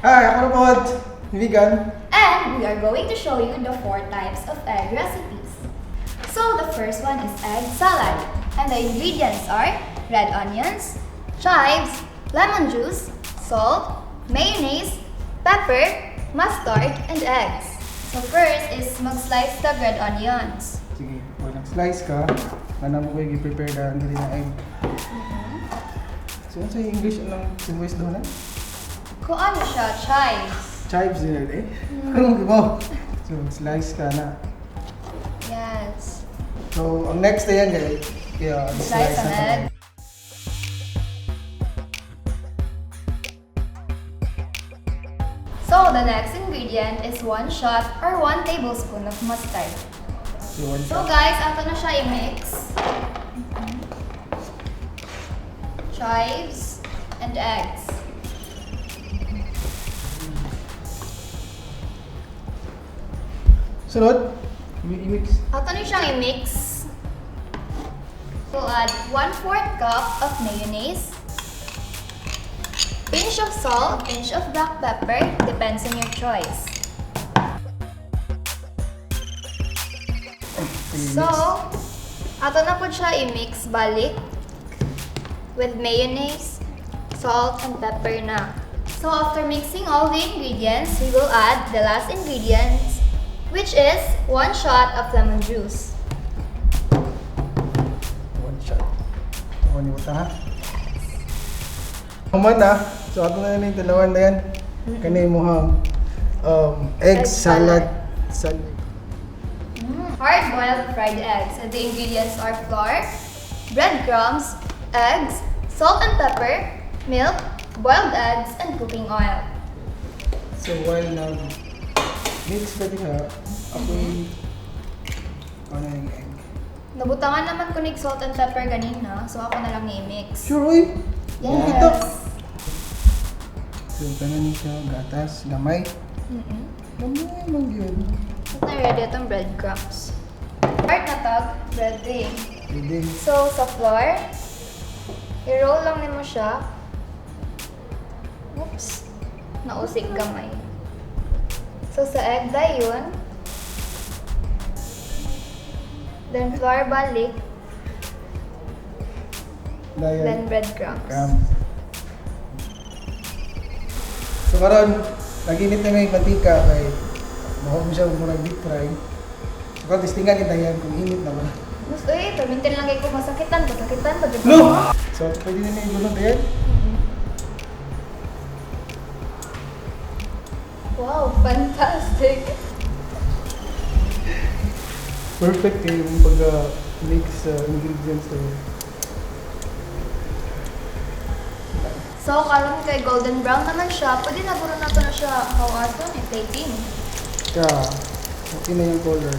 Hi, ako na po, vegan. And we are going to show you the 4 types of egg recipes. So the first one is egg salad. And the ingredients are red onions, chives, lemon juice, salt, mayonnaise, pepper, mustard, and eggs. So first is mag-slice the red onions. Sige, kung nag-slice ka, ano mo kayo i-prepare na ang dili na egg. So, ano sa English anong voice doon na? Kung ano siya, chives. Chives din eh. Anong mo? So, slice ka na. Yes. So, ang next na yan guys, kaya Slice an egg. So the next ingredient is 1 shot or 1 tablespoon of mustard. So, one So shot. guys, ato na siya i-mix. Chives and eggs. Sunod, i-mix. Ato na siyang i-mix. So add 1/4 cup of mayonnaise, pinch of salt, pinch of black pepper, depends on your choice. Sige, So, mix. ato na po siya i-mix balik with mayonnaise, salt, and pepper na. So, after mixing all the ingredients, we will add the last ingredients, which is 1 shot of lemon juice. One shot. Ako ni Buta ha. Kuman na. So, ato na yung dalawan na yan. Kanay mo hang egg Egg salad. Hard-boiled fried eggs, and the ingredients are flour, breadcrumbs, eggs, salt and pepper, milk, boiled eggs, and cooking oil. So, while mix pa din ha, ako'y ano yung egg. Nabutangan naman ko ng salt and pepper ganina, so ako na lang i-mix. Sure, uy! Ito. Yes! So, tanan niyo siya, gatas, gamay. Gamay lang yun. At na-ready itong breadcrumbs. Start na tag, breading. Pwede. So, sa flour, i-roll lang mo siya. Oops! Nausig kamay. So, sa egg yun. Then, flour balik. Dahil. Then, breadcrumbs. So, karon naginit na may mantika kay mahom siya murag deep fry. So, kung testingan kita yan kung init na ba. Gusto mintin lang kayo kung masakitan. No! So, pwede na yung gulong yan. Wow, fantastic! Perfect kayo yung pag-mix ingredients to. So, karon kay golden brown naman siya, pwede na guro na to na siya hawason, plating. Kaya, okay na yung color.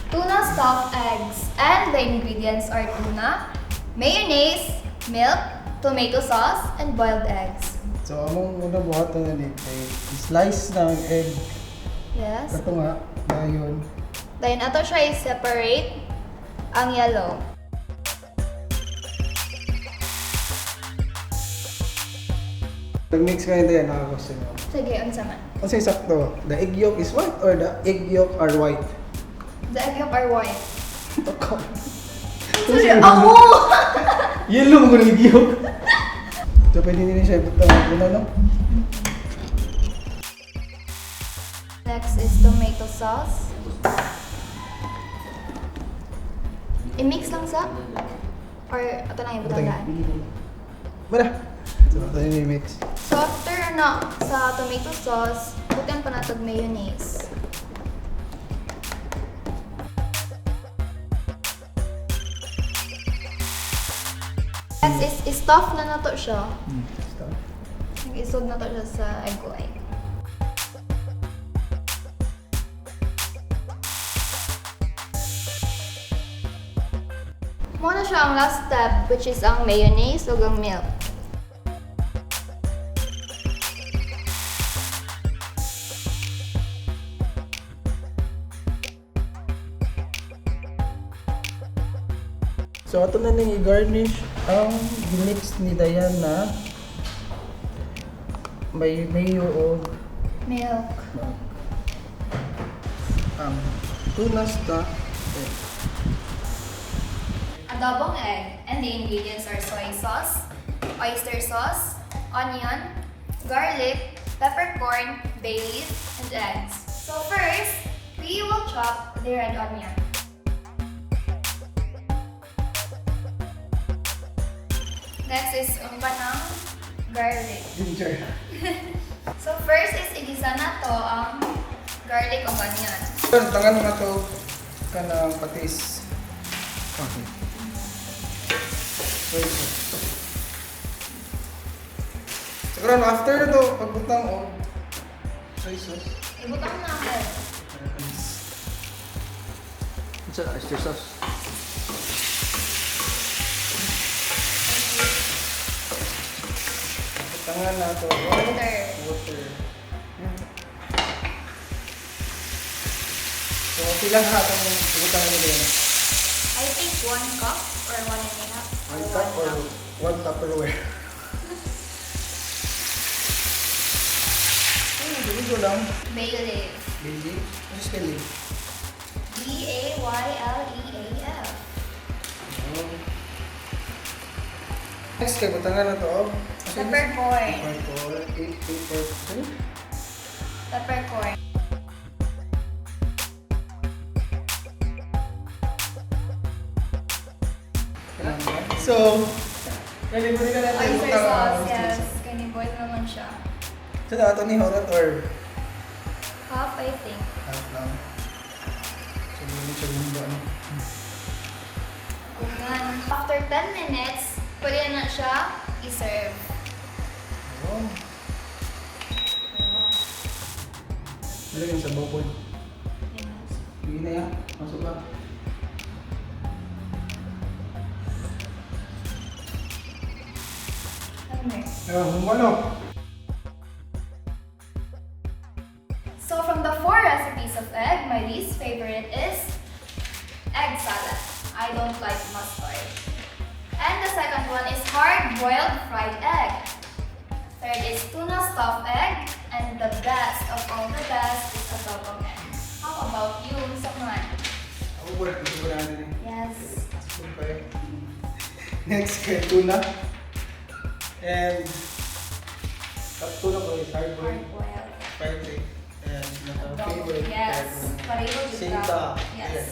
Tuna stuffed eggs. And the ingredients are tuna, mayonnaise, milk, tomato sauce, and boiled eggs. So, among muna buhatan na dito, slice ng egg. Yes. Ito nga, dahil Then, ato siya i-separate ang yellow. pag-mix ka nito yan, nakakos nyo. Sige, ang sama. Ano sa sakto? The egg yolk is white or the egg yolk are white? The egg yolk are white. Ako. Sorry, ako! Yellow mo ng egg yolk. So, pwede nila siya ibutang muna, no? Next is tomato sauce. I-mix lang sa? Or ito lang yung butandaan? Bala! So, ito yung i-mix. So after na sa tomato sauce, putin pa natag mayonnaise. Next is stuff na nato siya. Stop. Nag-isog na to siya sa egg white. Muna siya ang last step, which is ang mayonnaise ug ang milk. So ato na ning i-garnish ang ginix ni Diana. May mayo o Milk. tuna stock. Adobong egg. And the ingredients are soy sauce, oyster sauce, onion, garlic, peppercorn, bay leaf, and eggs. So first, we will chop the red onion. Next is umpanang garlic. Ginger. So first is igisa na to ang garlic o onion. So, tangan na to kanang patis. Okay. So, karon after na to, pagbutang o soy sauce. Ibutang natin. It's an oyster sauce. Tangan na to. Water. Water. So, pila ha itong butang nila yan? I think 1 cup or 1 and a half. 1 cup or 1 Tupperware? Ano, dito lang. Bay leaf. Baby, ano spelling? B-A-Y-L-E-A-F. Next, kay butangan na to. Oh. Peppercorn. Peppercorn. 8 peppercorn. Peppercorn. So, kalimutin ka natin Oyster butang, sauce, oyster yes. sauce. Kiniboil naman siya. So, na ito ni Horat or Half, I think. half lang. So, hindi siya bumba, ano? Ganyan. After 10 minutes, pwede na siya i-serve. Oh. Lagyan sa bawon. Yes. Hindi na yan. Masok ba? Humano. So from the 4 recipes of egg, my least favorite is egg salad. I don't like mustard. And the second one is hard-boiled fried egg. Third is tuna stuffed egg. And the best of all the best is adobong egg. How about you, Sakman? Ako ba? Ito ko natin eh. Yes. Okay. Next, kay tuna. And tuna ko is hard-boiled Hard-boiled. fried egg. And Adobo. favorite. Yes. Pareho Same juga. ta. Yes.